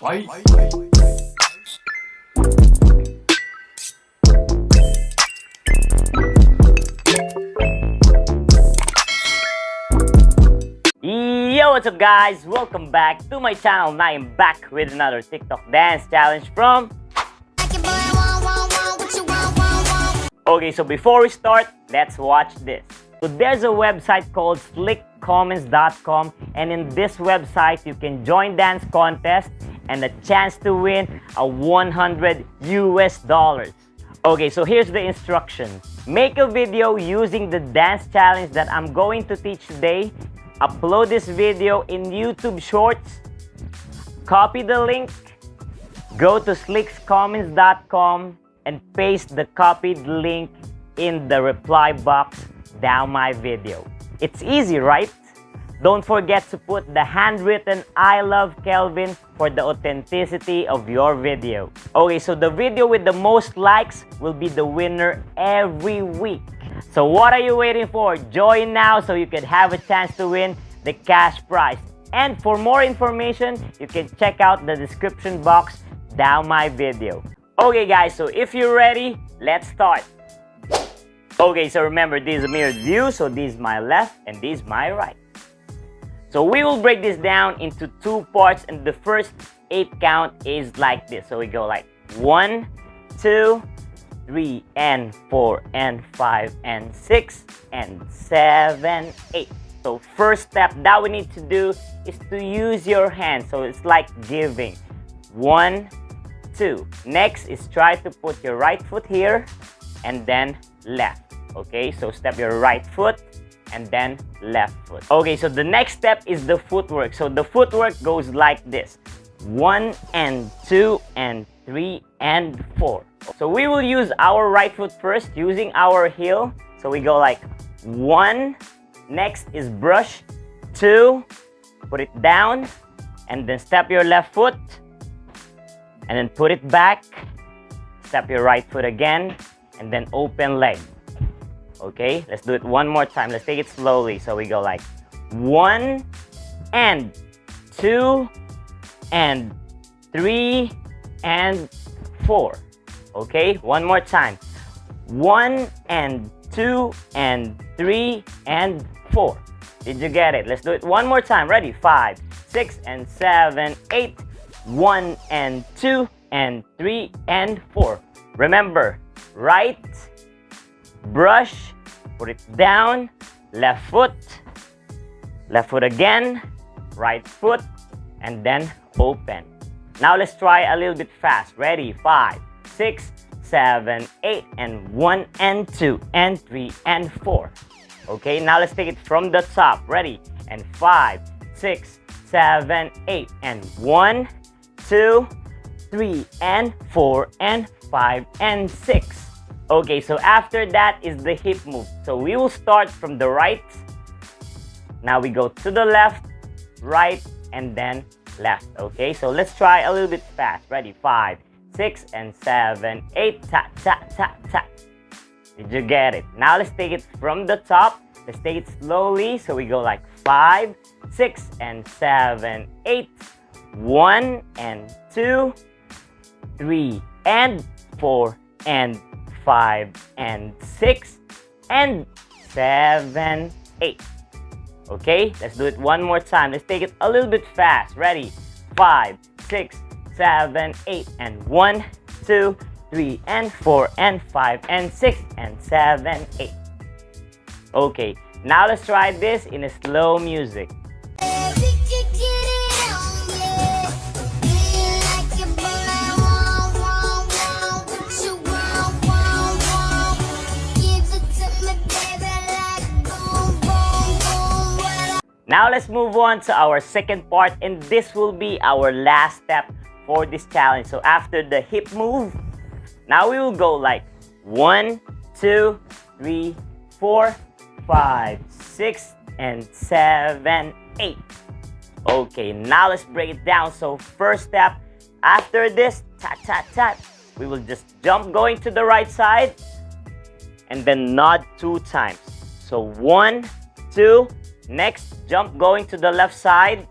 Fight! Yo, what's up guys? Welcome back to my channel. Now I'm back with another TikTok dance challenge from... Okay, so before we start, let's watch this. So there's a website called SlickComments.com, and in this website you can join dance contests and a chance to win a $100 US. Okay, so here's the instructions. Make a video using the dance challenge that I'm going to teach today. Upload this video in YouTube Shorts. Copy the link. Go to SlickComments.com and paste the copied link in the reply box down my video. It's easy, right? Don't forget to put the handwritten I love Kelvin for the authenticity of your video. Okay, so the video with the most likes will be the winner every week. So what are you waiting for? Join now so you can have a chance to win the cash prize. And for more information, you can check out the description box down my video. Okay guys, so if you're ready, let's start. Okay, so remember, this is a mirrored view, so this is my left and this is my right. So we will break this down into two parts, and the first 8 count is like this. So we go like 1, 2, 3, and 4, and 5, and 6, and 7, 8. So first step that we need to do is to use your hands. So it's like giving. 1, 2. Next is try to put your right foot here and then left. Okay, so step your right foot and then left foot. Okay, so the next step is the footwork. So the footwork goes like this. 1 and 2 and 3 and 4. So we will use our right foot first using our heel. So we go like 1. Next is brush. 2. Put it down. And then step your left foot. And then put it back. Step your right foot again. And then open leg. Okay, let's do it one more time. Let's take it slowly. So we go like 1 and 2 and 3 and 4. Okay, one more time. 1 and 2 and 3 and 4. Did you get it? Let's do it one more time. Ready? 5, 6, and 7, 8. 1 and 2 and 3 and 4. Remember, right, brush, put it down, left foot again, right foot, and then open. Now let's try a little bit fast. Ready? 5, 6, 7, 8, and 1 and 2 and 3 and 4. Okay, now let's take it from the top. Ready? And 5, 6, 7, 8, and 1, 2, 3, and 4, and 5, and 6. Okay, so after that is the hip move. So we will start from the right. Now we go to the left, right, and then left. Okay, so let's try a little bit fast. Ready? 5, 6, and 7, 8. Tap, tap, tap, tap. Did you get it? Now let's take it from the top. Let's take it slowly. So we go like 5, 6, and 7, 8. 1 and 2, 3 and 4 and 5 and 6 and 7, 8. Okay, let's do it one more time. Let's take it a little bit fast. Ready? 5, 6, 7, 8, and 1, 2, 3 and 4 and 5 and 6 and 7, 8. Okay, now let's try this in a slow music. Now let's move on to our second part, and this will be our last step for this challenge. So after the hip move, now we will go like 1, 2, 3, 4, 5, 6, and 7, 8. Okay, now let's break it down. So first step, after this, tat, tat, tat, we will just jump going to the right side and then nod 2 times. So 1, 2, next jump going to the left side,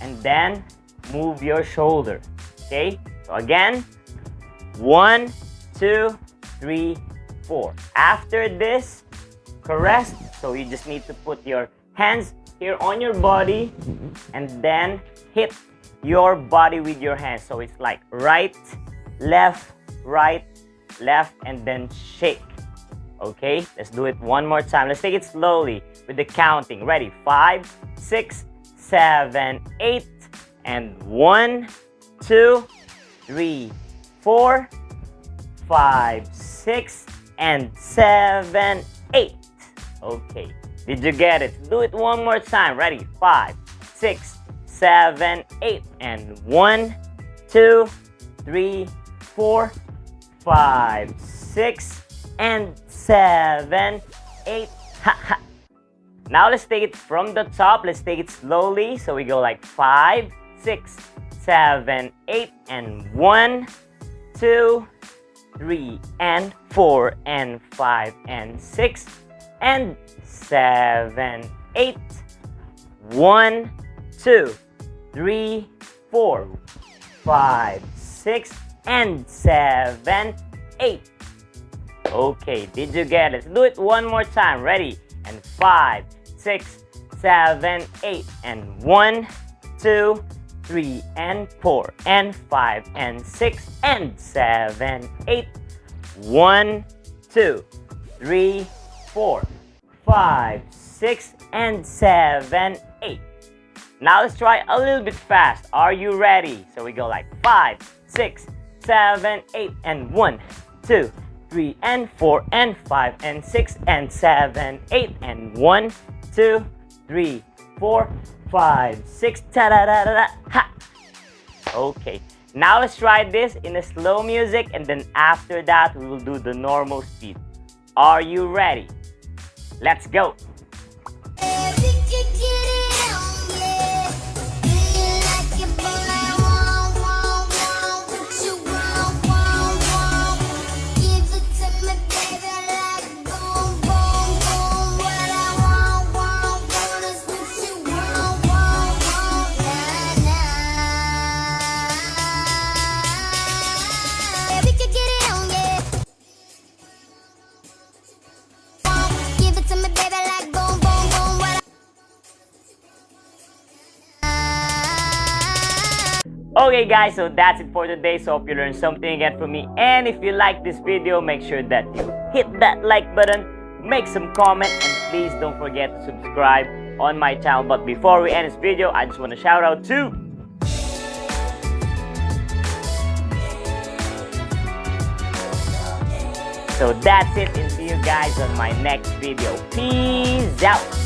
and then move your shoulder. Okay? So again, 1, 2, 3, 4. After this, caress. So you just need to put your hands here on your body and then hit your body with your hands. So it's like right, left, and then shake. Okay, let's do it one more time. Let's take it slowly with the counting. Ready? 5, 6, 7, 8, and 1, 2, 3, 4, 5, 6, and 7, 8. Okay, did you get it? Do it one more time. Ready? 5, 6, 7, 8, and 1, 2, 3, 4, 5, 6, and 7, 8. Now let's take it from the top. Let's take it slowly. So we go like 5, 6, 7, 8, and 1, 2, 3, and 4, and 5, and 6, and 7, 8. 1, 2, 3, 4, 5, 6, and 7, 8. Okay, did you get it? Do it one more time. Ready? And 5, 6, 7, 8, and 1, 2, 3, and 4, and 5, and 6, and 7, 8. 1, 2, 3, 4, 5, 6, and 7, 8. Now let's try a little bit fast. Are you ready? So we go like 5, 6, 7, 8, and 1, 2, 3, and 4, and 5, and 6, and 7, 8, and 1, 2, 3, 4, 5, 6. Ta-da-da-da-da. Ha! Okay, now let's try this in a slow music, and then after that we will do the normal speed. Are you ready? Let's go! Okay guys, so that's it for today. So hope you learned something again from me. And if you like this video, make sure that you hit that like button, make some comment, and please don't forget to subscribe on my channel. But before we end this video, I just want to shout out to So that's it, and see you guys on my next video. Peace out!